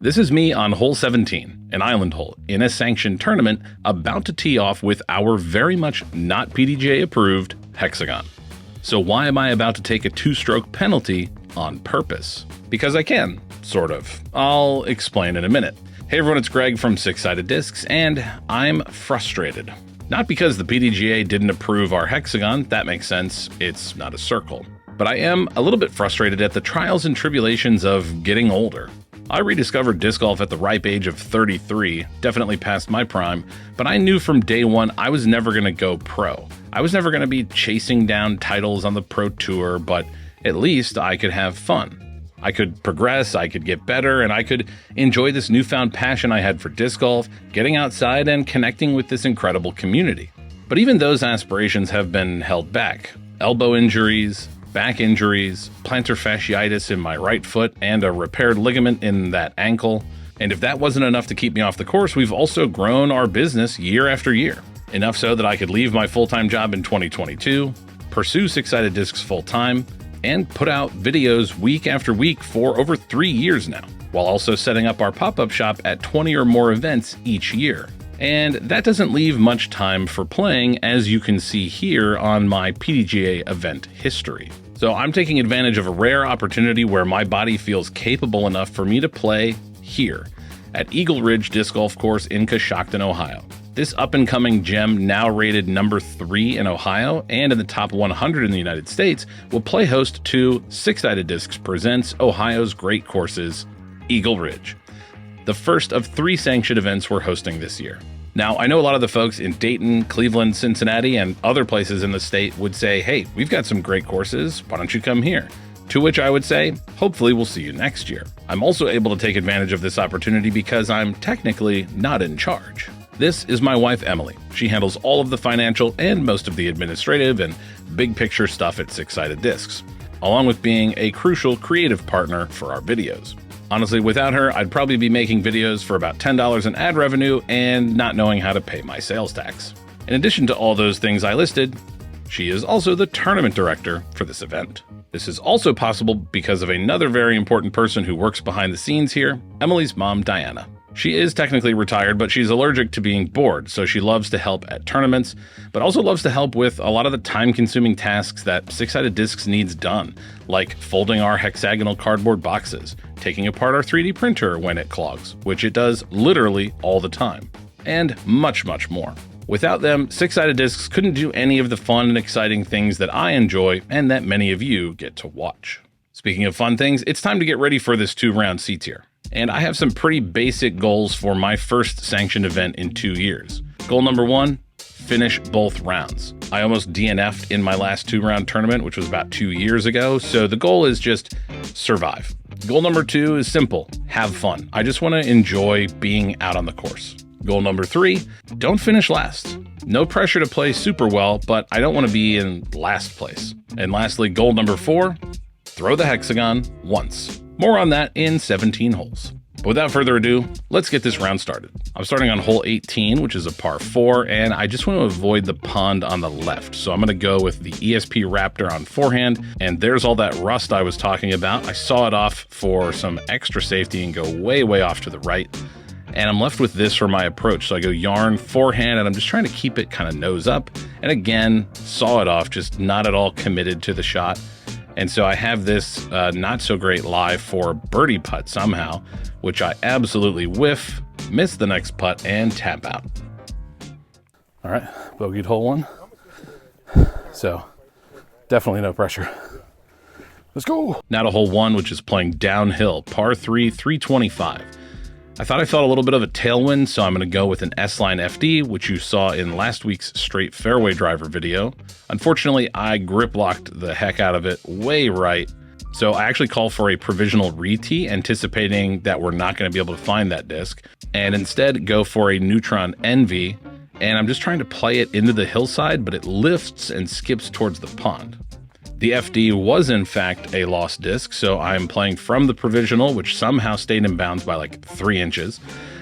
This is me on hole 17, an island hole, in a sanctioned tournament, about to tee off with our very much not PDGA approved Hexagon. So why am I about to take a 2-stroke penalty on purpose? Because I can, sort of. I'll explain in a minute. Hey everyone, it's Greg from Six Sided Discs, and I'm frustrated. Not because the PDGA didn't approve our Hexagon, that makes sense, it's not a circle. But I am a little bit frustrated at the trials and tribulations of getting older. I rediscovered disc golf at the ripe age of 33, definitely past my prime, but I knew from day one I was never going to go pro. I was never going to be chasing down titles on the pro tour, but at least I could have fun. I could progress, I could get better, and I could enjoy this newfound passion I had for disc golf, getting outside and connecting with this incredible community. But even those aspirations have been held back. Elbow injuries, back injuries, plantar fasciitis in my right foot, and a repaired ligament in that ankle. And if that wasn't enough to keep me off the course, we've also grown our business year after year. Enough so that I could leave my full-time job in 2022, pursue Six Sided Discs full-time, and put out videos week after week for over 3 years now, while also setting up our pop-up shop at 20 or more events each year. And that doesn't leave much time for playing, as you can see here on my PDGA event history. So I'm taking advantage of a rare opportunity where my body feels capable enough for me to play here at Eagle Ridge Disc Golf Course in Coshocton, Ohio. This up-and-coming gem, now rated number 3 in Ohio and in the top 100 in the United States, will play host to Six Sided Discs presents Ohio's Great Courses, Eagle Ridge, the first of 3 sanctioned events we're hosting this year. Now, I know a lot of the folks in Dayton, Cleveland, Cincinnati, and other places in the state would say, hey, we've got some great courses, why don't you come here? To which I would say, hopefully we'll see you next year. I'm also able to take advantage of this opportunity because I'm technically not in charge. This is my wife, Emily. She handles all of the financial and most of the administrative and big picture stuff at Six Sided Discs, along with being a crucial creative partner for our videos. Honestly, without her, I'd probably be making videos for about $10 in ad revenue and not knowing how to pay my sales tax. In addition to all those things I listed, she is also the tournament director for this event. This is also possible because of another very important person who works behind the scenes here, Emily's mom, Diana. She is technically retired, but she's allergic to being bored, so she loves to help at tournaments, but also loves to help with a lot of the time-consuming tasks that Six Sided Discs needs done, like folding our hexagonal cardboard boxes, taking apart our 3D printer when it clogs, which it does literally all the time, and much, much more. Without them, Six Sided Discs couldn't do any of the fun and exciting things that I enjoy and that many of you get to watch. Speaking of fun things, it's time to get ready for this 2-round C-tier. And I have some pretty basic goals for my first sanctioned event in 2 years. Goal number 1, finish both rounds. I almost DNF'd in my last 2-round tournament, which was about 2 years ago, so the goal is just survive. Goal number 2 is simple, have fun. I just want to enjoy being out on the course. Goal number 3, don't finish last. No pressure to play super well, but I don't want to be in last place. And lastly, goal number 4, throw the hexagon once. More on that in 17 holes. But without further ado, let's get this round started. I'm starting on hole 18, which is a par 4, and I just want to avoid the pond on the left. So I'm going to go with the ESP Raptor on forehand, and there's all that rust I was talking about. I saw it off for some extra safety and go way, way off to the right. And I'm left with this for my approach. So I go yarn forehand, and I'm just trying to keep it kind of nose up. And again, saw it off, just not at all committed to the shot. And so I have this not so great lie for birdie putt somehow, which I absolutely whiff, miss the next putt, and tap out. All right, bogeyed hole 1. So definitely no pressure. Let's go. Now to hole 1, which is playing downhill, par 3, 325. I thought I felt a little bit of a tailwind, so I'm going to go with an S-Line FD, which you saw in last week's straight fairway driver video. Unfortunately, I grip locked the heck out of it way right, so I actually call for a provisional re-tee, anticipating that we're not going to be able to find that disc, and instead go for a Neutron NV, and I'm just trying to play it into the hillside, but it lifts and skips towards the pond. The FD was in fact a lost disc, so I'm playing from the provisional, which somehow stayed in bounds by like 3 inches,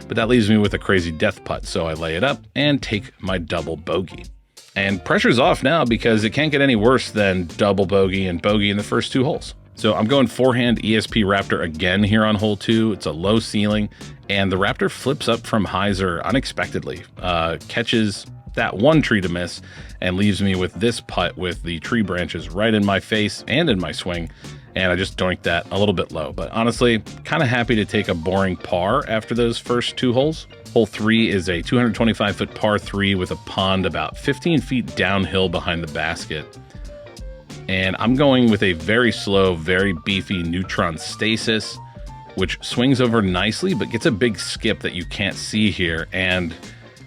but that leaves me with a crazy death putt, so I lay it up and take my double bogey. And pressure's off now because it can't get any worse than double bogey and bogey in the first 2 holes. So I'm going forehand ESP Raptor again here on hole 2. It's a low ceiling, and the Raptor flips up from hyzer unexpectedly, catches that one tree to miss, and leaves me with this putt with the tree branches right in my face and in my swing. And I just doinked that a little bit low. But honestly, kind of happy to take a boring par after those first 2 holes. Hole 3 is a 225-foot par 3 with a pond about 15 feet downhill behind the basket. And I'm going with a very slow, very beefy neutron stasis, which swings over nicely, but gets a big skip that you can't see here. And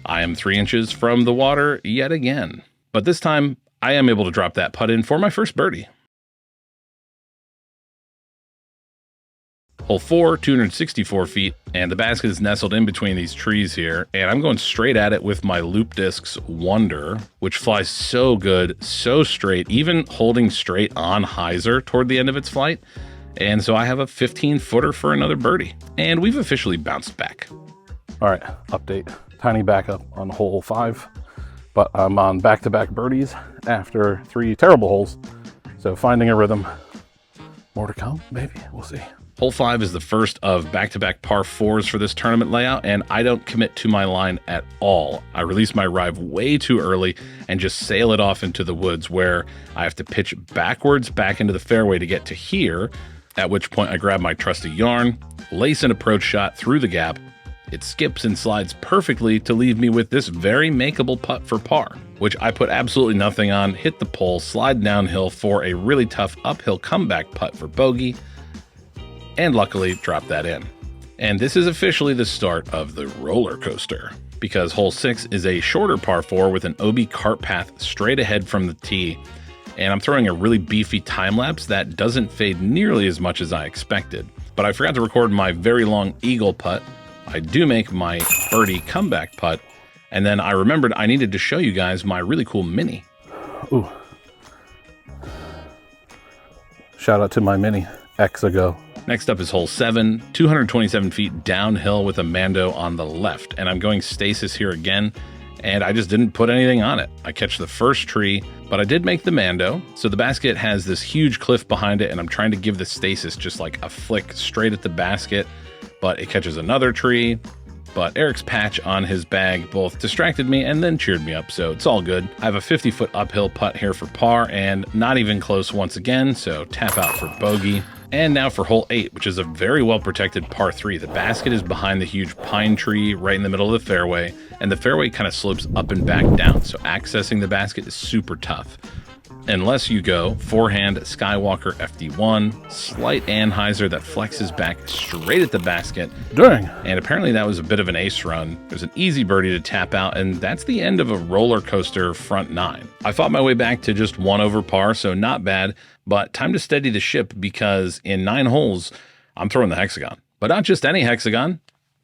I am 3 inches from the water yet again. But this time, I am able to drop that putt in for my first birdie. Hole 4, 264 feet, and the basket is nestled in between these trees here, and I'm going straight at it with my Loop Discs Wonder, which flies so good, so straight, even holding straight on hyzer toward the end of its flight. And so I have a 15-footer for another birdie, and we've officially bounced back. All right, update. Tiny backup on hole 5, but I'm on back-to-back birdies after 3 terrible holes, so finding a rhythm. More to come, maybe, we'll see. Hole 5 is the first of back-to-back par 4s for this tournament layout, and I don't commit to my line at all. I release my drive way too early and just sail it off into the woods, where I have to pitch backwards back into the fairway to get to here, at which point I grab my trusty yarn, lace an approach shot through the gap. It skips and slides perfectly to leave me with this very makeable putt for par, which I put absolutely nothing on, hit the pole, slide downhill for a really tough uphill comeback putt for bogey, and luckily drop that in. And this is officially the start of the roller coaster, because hole 6 is a shorter par 4 with an OB cart path straight ahead from the tee, and I'm throwing a really beefy time lapse that doesn't fade nearly as much as I expected. But I forgot to record my very long eagle putt. I do make my birdie comeback putt, and then I remembered I needed to show you guys my really cool mini. Ooh. Shout out to my mini, Hexagon. Next up is hole 7, 227 feet downhill with a Mando on the left. And I'm going stasis here again, and I just didn't put anything on it. I catch the first tree, but I did make the Mando. So the basket has this huge cliff behind it, and I'm trying to give the stasis just like a flick straight at the basket, but it catches another tree. But Eric's patch on his bag both distracted me and then cheered me up, so it's all good. I have a 50-foot uphill putt here for par, and not even close once again, so tap out for bogey. And now for hole 8, which is a very well-protected par 3. The basket is behind the huge pine tree right in the middle of the fairway, and the fairway kind of slopes up and back down, so accessing the basket is super tough. Unless you go forehand Skywalker FD1, slight anhyzer that flexes back straight at the basket. Dang. And apparently that was a bit of an ace run. There's an easy birdie to tap out, and that's the end of a roller coaster front 9. I fought my way back to just 1 over par, so not bad, but time to steady the ship, because in 9 holes, I'm throwing the hexagon. But not just any hexagon,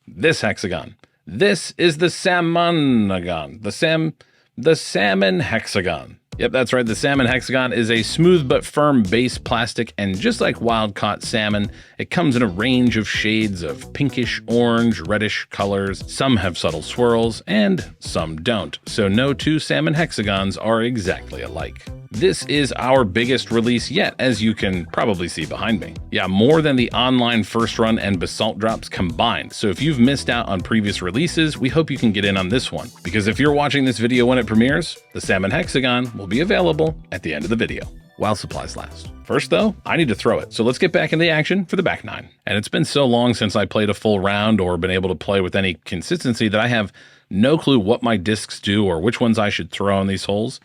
this hexagon. This is the Salmon-agon, the Salmon hexagon. Yep, that's right. The Salmon Hexagon is a smooth but firm base plastic, and just like wild-caught salmon, it comes in a range of shades of pinkish, orange, reddish colors. Some have subtle swirls, and some don't, so no 2 Salmon Hexagons are exactly alike. This is our biggest release yet, as you can probably see behind me. Yeah, more than the online first run and basalt drops combined. So if you've missed out on previous releases, we hope you can get in on this one, because if you're watching this video when it premieres, the Salmon Hexagon will be available at the end of the video, while supplies last. First though, I need to throw it, so let's get back into the action for the back 9. And it's been so long since I played a full round or been able to play with any consistency that I have no clue what my discs do or which ones I should throw on these holes,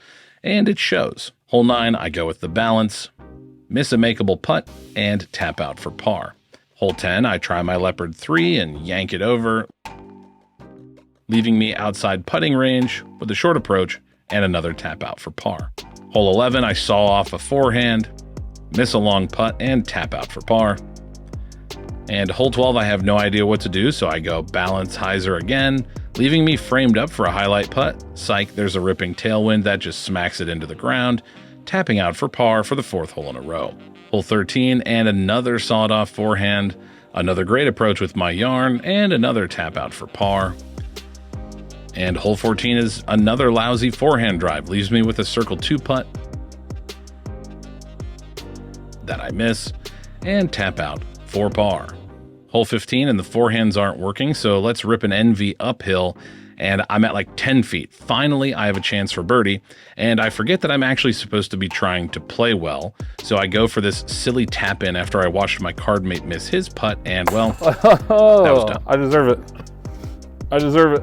and it shows. Hole 9, I go with the balance, miss a makeable putt, and tap out for par. Hole 10, I try my leopard 3 and yank it over, leaving me outside putting range with a short approach and another tap out for par. Hole 11, I saw off a forehand, miss a long putt, and tap out for par. And hole 12, I have no idea what to do, so I go balance hyzer again, leaving me framed up for a highlight putt. Psych, there's a ripping tailwind that just smacks it into the ground, tapping out for par for the 4th hole in a row. Hole 13, and another sawed-off forehand, another great approach with my yarn, and another tap out for par. And hole 14 is another lousy forehand drive, leaves me with a circle 2 putt that I miss. and tap out for par. Hole 15 and the forehands aren't working, so let's rip an NV uphill, and I'm at like 10 feet. Finally, I have a chance for birdie, and I forget that I'm actually supposed to be trying to play well, so I go for this silly tap in after I watched my card mate miss his putt, and well, that was dumb. I deserve it. I deserve it.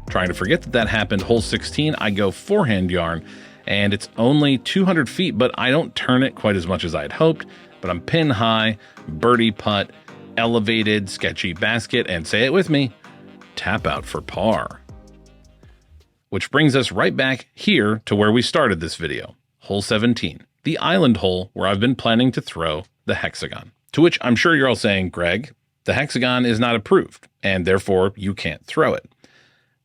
Trying to forget that that happened. Hole 16, I go forehand yarn, and it's only 200 feet, but I don't turn it quite as much as I had hoped, but I'm pin high, birdie putt, elevated, sketchy basket, and say it with me, tap out for par. Which brings us right back here to where we started this video, hole 17, the island hole where I've been planning to throw the hexagon. To which I'm sure you're all saying, Greg, the hexagon is not approved, and therefore you can't throw it.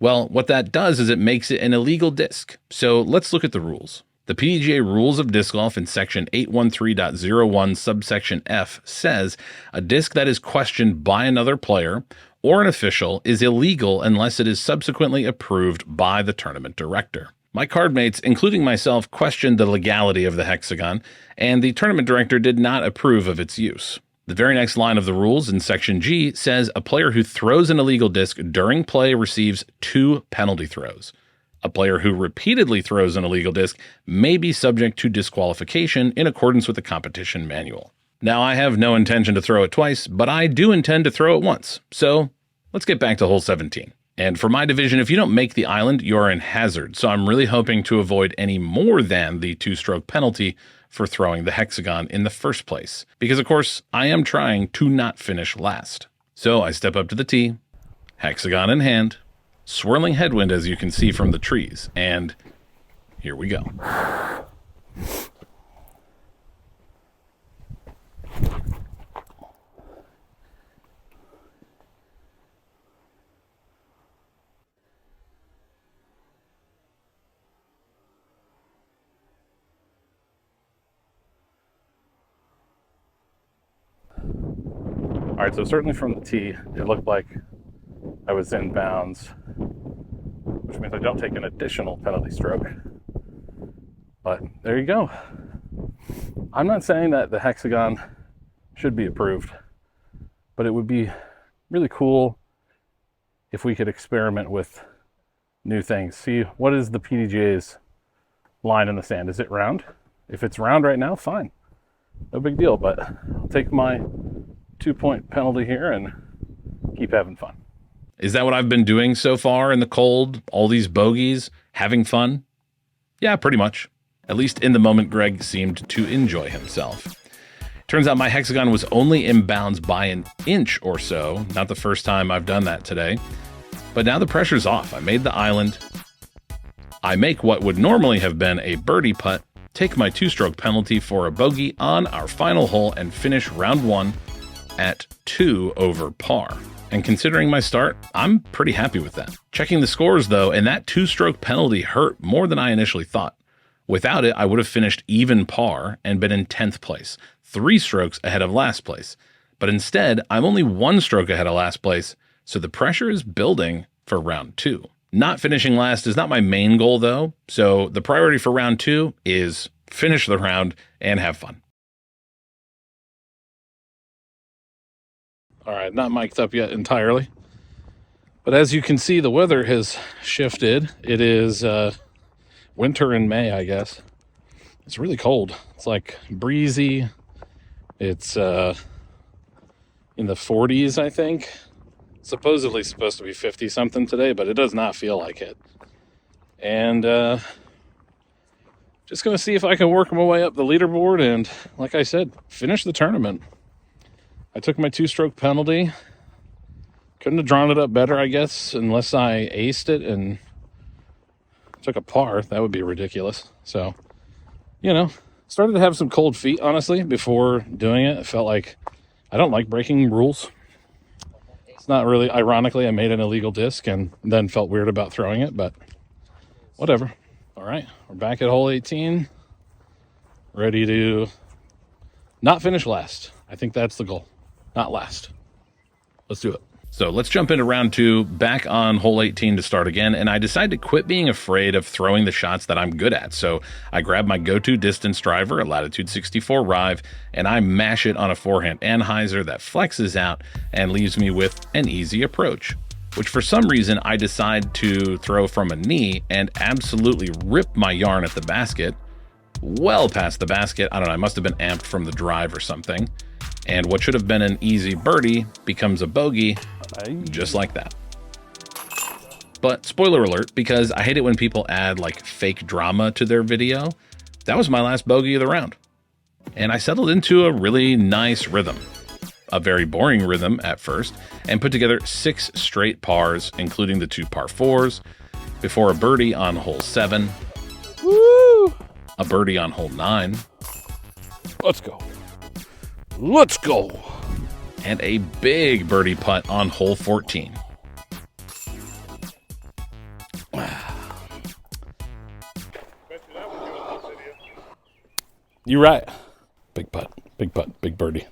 Well, what that does is it makes it an illegal disc. So let's look at the rules. The PDGA Rules of Disc Golf in section 813.01 subsection F says a disc that is questioned by another player or an official is illegal unless it is subsequently approved by the tournament director. My card mates, including myself, questioned the legality of the hexagon, and the tournament director did not approve of its use. The very next line of the rules in section G says a player who throws an illegal disc during play receives 2 penalty throws. A player who repeatedly throws an illegal disc may be subject to disqualification in accordance with the competition manual. Now, I have no intention to throw it twice, but I do intend to throw it once. So let's get back to hole 17. And for my division, if you don't make the island, you're in hazard. So I'm really hoping to avoid any more than the 2-stroke penalty for throwing the hexagon in the first place. Because of course, I am trying to not finish last. So I step up to the tee, hexagon in hand, swirling headwind as you can see from the trees, and here we go. All right, so certainly from the tee, it looked like I was in bounds, which means I don't take an additional penalty stroke. But there you go. I'm not saying that the hexagon should be approved, but it would be really cool if we could experiment with new things. See, what is the PDGA's line in the sand? Is it round? If it's round right now, fine. No big deal, but I'll take my 2-point penalty here and keep having fun. Is that what I've been doing so far in the cold? All these bogeys? Having fun? Yeah, pretty much. At least in the moment, Greg seemed to enjoy himself. Turns out my hexagon was only in bounds by an inch or so. Not the first time I've done that today. But now the pressure's off. I made the island. I make what would normally have been a birdie putt, take my 2-stroke penalty for a bogey on our final hole, and finish round 1 at 2 over par. And considering my start, I'm pretty happy with that. Checking the scores though, and that 2-stroke penalty hurt more than I initially thought. Without it, I would have finished even par and been in 10th place, 3 strokes ahead of last place. But instead, I'm only 1 stroke ahead of last place, so the pressure is building for round 2. Not finishing last is not my main goal though, so the priority for round 2 is finish the round and have fun. All right, not mic'd up yet entirely. But as you can see, the weather has shifted. It is winter in May, I guess. It's really cold. It's like breezy. It's in the 40s, I think. Supposedly supposed to be 50 something today, but it does not feel like it. And just going to see if I can work my way up the leaderboard and, like I said, finish the tournament. I took my 2-stroke penalty. Couldn't have drawn it up better, I guess, unless I aced it and took a par. That would be ridiculous. So, you know, started to have some cold feet, honestly, before doing it. It felt like I don't like breaking rules. It's not really, ironically, I made an illegal disc and then felt weird about throwing it, but whatever. All right, we're back at hole 18. Ready to not finish last. I think that's the goal. Not last. Let's do it. So let's jump into round 2, back on hole 18 to start again, and I decided to quit being afraid of throwing the shots that I'm good at. So I grab my go-to distance driver, a latitude 64 Rive, and I mash it on a forehand anhyzer that flexes out and leaves me with an easy approach, which for some reason I decide to throw from a knee and absolutely rip my yarn at the basket, well past the basket. I don't know, I must have been amped from the drive or something. And what should have been an easy birdie becomes a bogey, just like that. But spoiler alert, because I hate it when people add like fake drama to their video, that was my last bogey of the round. And I settled into a really nice rhythm. A very boring rhythm at first, and put together 6 straight pars, including the 2 par 4s, before a birdie on hole 7, Woo! a birdie on hole 9, Let's go. Let's go. and a big birdie putt on hole 14. You're right. Big putt, big birdie.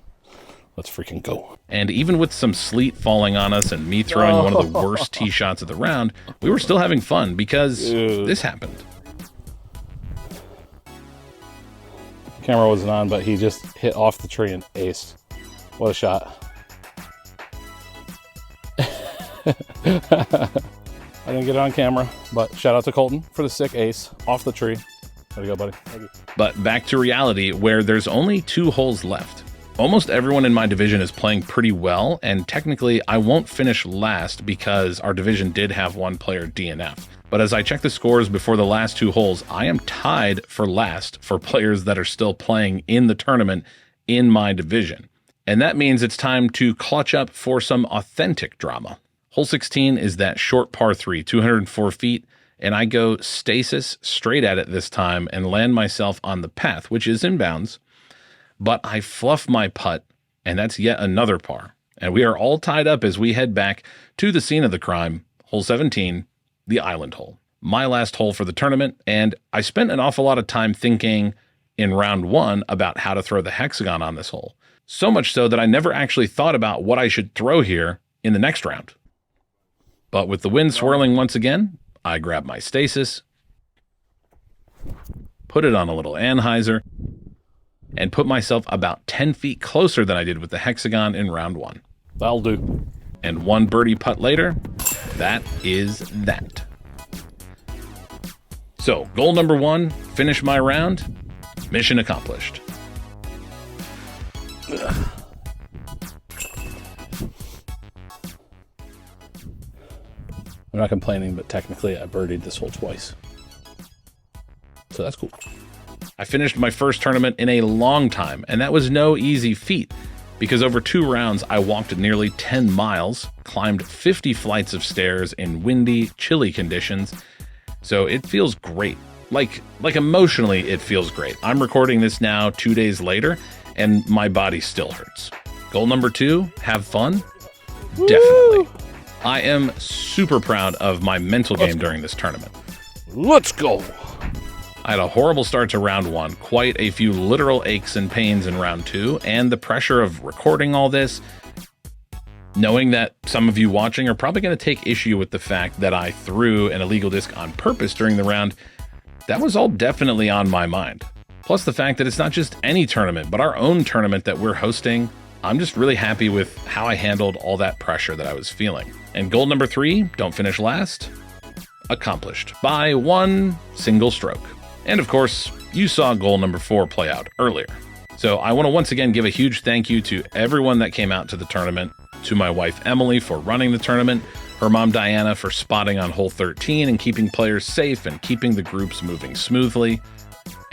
Let's freaking go. And even with some sleet falling on us and me throwing one of the worst tee shots of the round, we were still having fun because this happened. Camera wasn't on, but he just hit off the tree and aced. What a shot. I didn't get it on camera, but shout out to Colton for the sick ace off the tree. There you go, buddy. Thank you. But back to reality, where there's only 2 holes left. Almost everyone in my division is playing pretty well, and technically I won't finish last because our division did have 1 player DNF. But as I check the scores before the last 2 holes, I am tied for last for players that are still playing in the tournament in my division. And that means it's time to clutch up for some authentic drama. Hole 16 is that short par 3, 204 feet, and I go stasis straight at it this time and land myself on the path, which is inbounds. But I fluff my putt, and that's yet another par. And we are all tied up as we head back to the scene of the crime, hole 17, the island hole. My last hole for the tournament, and I spent an awful lot of time thinking in round 1 about how to throw the hexagon on this hole. So much so that I never actually thought about what I should throw here in the next round. But with the wind swirling once again, I grab my stasis, put it on a little anhyzer, and put myself about 10 feet closer than I did with the hexagon in round 1. That'll do. And 1 birdie putt later, that is that. So, goal number 1, finish my round, mission accomplished. I'm not complaining, but technically I birdied this hole twice. So that's cool. I finished my first tournament in a long time, and that was no easy feat, because over 2 rounds I walked nearly 10 miles, climbed 50 flights of stairs in windy, chilly conditions, so it feels great. Like emotionally, it feels great. I'm recording this now 2 days later, and my body still hurts. Goal number 2, have fun? Woo! Definitely. I am super proud of my mental game during this tournament. Let's go. I had a horrible start to round 1, quite a few literal aches and pains in round 2, and the pressure of recording all this, knowing that some of you watching are probably going to take issue with the fact that I threw an illegal disc on purpose during the round, that was all definitely on my mind. Plus the fact that it's not just any tournament, but our own tournament that we're hosting. I'm just really happy with how I handled all that pressure that I was feeling. And goal number 3, don't finish last, accomplished by 1 single stroke. And of course, you saw goal number 4 play out earlier. So I want to once again give a huge thank you to everyone that came out to the tournament, to my wife Emily for running the tournament, her mom Diana for spotting on hole 13 and keeping players safe and keeping the groups moving smoothly.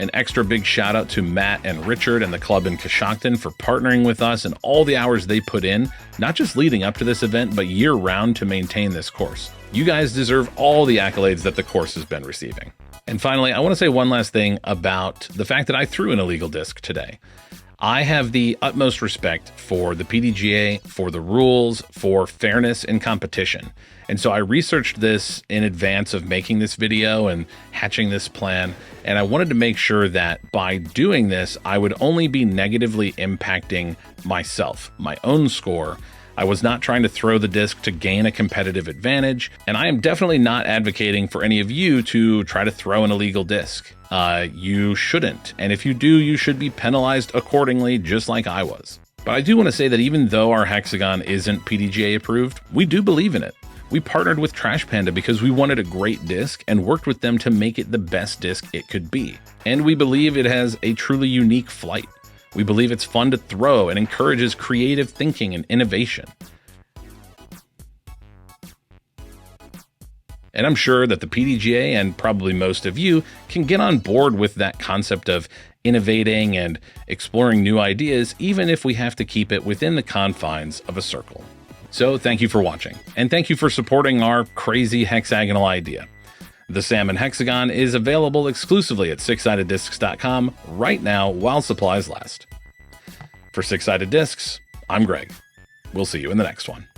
An extra big shout out to Matt and Richard and the club in Coshocton for partnering with us and all the hours they put in, not just leading up to this event, but year round to maintain this course. You guys deserve all the accolades that the course has been receiving. And finally, I want to say one last thing about the fact that I threw an illegal disc today. I have the utmost respect for the PDGA, for the rules, for fairness in competition. And so I researched this in advance of making this video and hatching this plan. And I wanted to make sure that by doing this, I would only be negatively impacting myself, my own score, I was not trying to throw the disc to gain a competitive advantage, and I am definitely not advocating for any of you to try to throw an illegal disc. You shouldn't, and if you do, you should be penalized accordingly, just like I was. But I do want to say that even though our Hexagon isn't PDGA approved, we do believe in it. We partnered with Trash Panda because we wanted a great disc and worked with them to make it the best disc it could be. And we believe it has a truly unique flight. We believe it's fun to throw and encourages creative thinking and innovation. And I'm sure that the PDGA and probably most of you can get on board with that concept of innovating and exploring new ideas, even if we have to keep it within the confines of a circle. So thank you for watching, and thank you for supporting our crazy hexagonal idea. The Salmon Hexagon is available exclusively at sixsideddiscs.com right now while supplies last. For Six Sided Discs, I'm Greg. We'll see you in the next one.